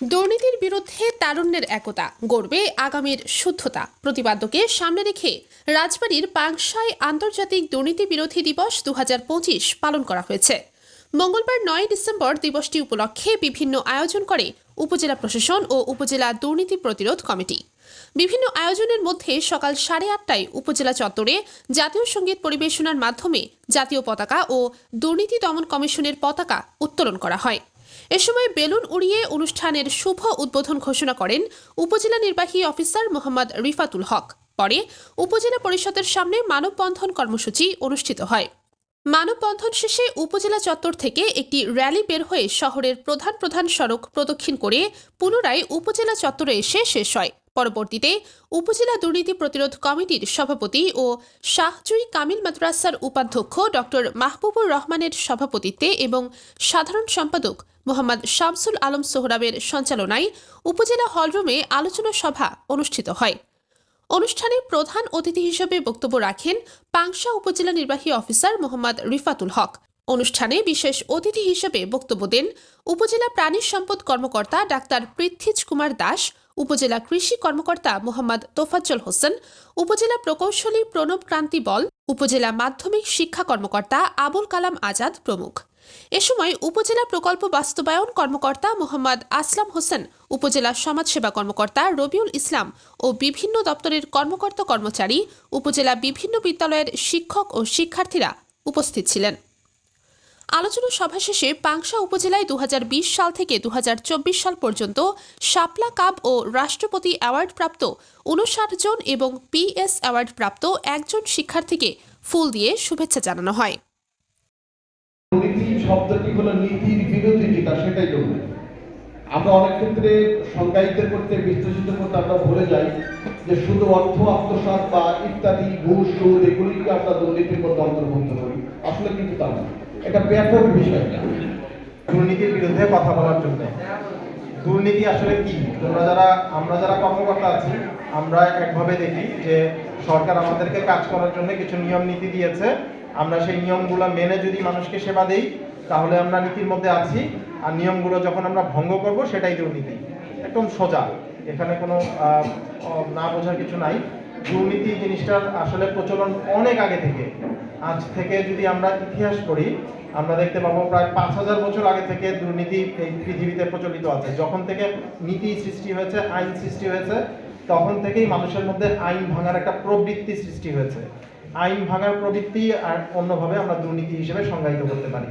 দুর্নীতির বিরুদ্ধে তারুণ্যের একতা, গড়বে আগামীর শুদ্ধতা প্রতিপাদ্যকে সামনে রেখে রাজবাড়ীর পাংশায় আন্তর্জাতিক দুর্নীতি বিরোধী দিবস 2025 পালন করা হয়েছে। মঙ্গলবার 9 ডিসেম্বর দিবসটি উপলক্ষে বিভিন্ন আয়োজন করে উপজেলা প্রশাসন ও উপজেলা দুর্নীতি প্রতিরোধ কমিটি। বিভিন্ন আয়োজনের মধ্যে সকাল 8:30টায় উপজেলা চত্বরে জাতীয় সঙ্গীত পরিবেশনার মাধ্যমে জাতীয় পতাকা ও দুর্নীতি দমন কমিশনের পতাকা উত্তোলন করা হয়। এ সময় বেলুন উড়িয়ে অনুষ্ঠানের শুভ উদ্বোধন ঘোষণা করেন উপজেলা নির্বাহী অফিসার মোহাম্মদ রিফাতুল হক। পরে উপজেলা পরিষদের সামনে মানববন্ধন কর্মসূচি অনুষ্ঠিত হয়। মানববন্ধন শেষে উপজেলা চত্বর থেকে একটি র্যালি বের হয়ে শহরের প্রধান প্রধান সড়ক প্রদক্ষিণ করে পুনরায় উপজেলা চত্বরে এসে শেষ হয়। পরবর্তীতে উপজেলা দুর্নীতি প্রতিরোধ কমিটির সভাপতি ও শাহজুই কামিল মাদ্রাসার উপাধ্যক্ষ ডক্টর মাহবুবুর রহমানের সভাপতিত্বে এবং সাধারণ সম্পাদক মোহাম্মদ শামসুল আলম সোহরাবের সঞ্চালনায় উপজেলা হলরুমে আলোচনা সভা অনুষ্ঠিত হয়। অনুষ্ঠানে প্রধান অতিথি হিসেবে বক্তব্য রাখেন পাংশা উপজেলা নির্বাহী অফিসার মোহাম্মদ রিফাতুল হক। অনুষ্ঠানে বিশেষ অতিথি হিসেবে বক্তব্য দেন উপজেলা প্রাণী সম্পদ কর্মকর্তা ডাক্তার পৃথ্বীজ কুমার দাস, উপজেলা কৃষি কর্মকর্তা মোহাম্মদ তোফাজ্জল হোসেন, উপজেলা প্রকৌশলী প্রণব ক্রান্তি বল, উপজেলা মাধ্যমিক শিক্ষা কর্মকর্তা আবুল কালাম আজাদ প্রমুখ। এ সময় উপজেলা প্রকল্প বাস্তবায়ন কর্মকর্তা মোহাম্মদ আসলাম হোসেন, উপজেলা সমাজসেবা কর্মকর্তা রবিউল ইসলাম ও বিভিন্ন দপ্তরের কর্মকর্তা কর্মচারী, উপজেলা বিভিন্ন বিদ্যালয়ের শিক্ষক ও শিক্ষার্থীরা উপস্থিত ছিলেন। আলোচনা সভা শেষে পাংশা উপজেলায় 2020 সাল থেকে 2024 সাল পর্যন্ত শাপলা কাপ ও রাষ্ট্রপতি অ্যাওয়ার্ড প্রাপ্ত 59 জন এবং পিএস অ্যাওয়ার্ড প্রাপ্ত 1 জন শিক্ষার্থীকে ফুল দিয়ে শুভেচ্ছা জানানো হয়। দুর্নীতি শব্দটি হলো নীতির বিরোধী যেটা, সেটাই দুর্নীতি। আমরা অনেক ক্ষেত্রে সংজ্ঞায়িত করতে, বিশ্লেষিত করতে আমরা ভুলে যাই যে শুধু অর্থ আত্মসাৎ বা ইত্যাদি ঘুষ সুদ এগুলিকে আমরা দুর্নীতির মধ্যে অন্তর্ভুক্ত করি। আসলে কিন্তু তা না, এটা ব্যাপক বিষয়। দুর্নীতির বিরুদ্ধে কথা বলার জন্য দুর্নীতি আসলে কি, আমরা যারা কর্মকর্তা আছি আমরা একভাবে দেখি যে সরকার আমাদেরকে কাজ করার জন্য কিছু নিয়ম নীতি দিয়েছে। আমরা সেই নিয়মগুলো মেনে যদি মানুষকে সেবা দেই তাহলে আমরা নীতির মধ্যে আছি, আর নিয়মগুলো যখন আমরা ভঙ্গ করব সেটাই দুর্নীতি। একদম সোজা, এখানে কোনো না বোঝার কিছু নাই। দুর্নীতি জিনিসটার আসলে প্রচলন অনেক আগে থেকে, আজ থেকে যদি আমরা ইতিহাস পড়ি আমরা দেখতে পাবো প্রায় 5000 বছর আগে থেকে দুর্নীতি এই পৃথিবীতে প্রচলিত আছে। যখন থেকে নীতি সৃষ্টি হয়েছে, আইন সৃষ্টি হয়েছে, তখন থেকেই মানুষের মধ্যে আইন ভাঙার একটা প্রবৃত্তি সৃষ্টি হয়েছে। আইন ভাঙার প্রবৃত্তি আর অন্যভাবে আমরা দুর্নীতি হিসেবে সংজ্ঞায়িত করতে পারি।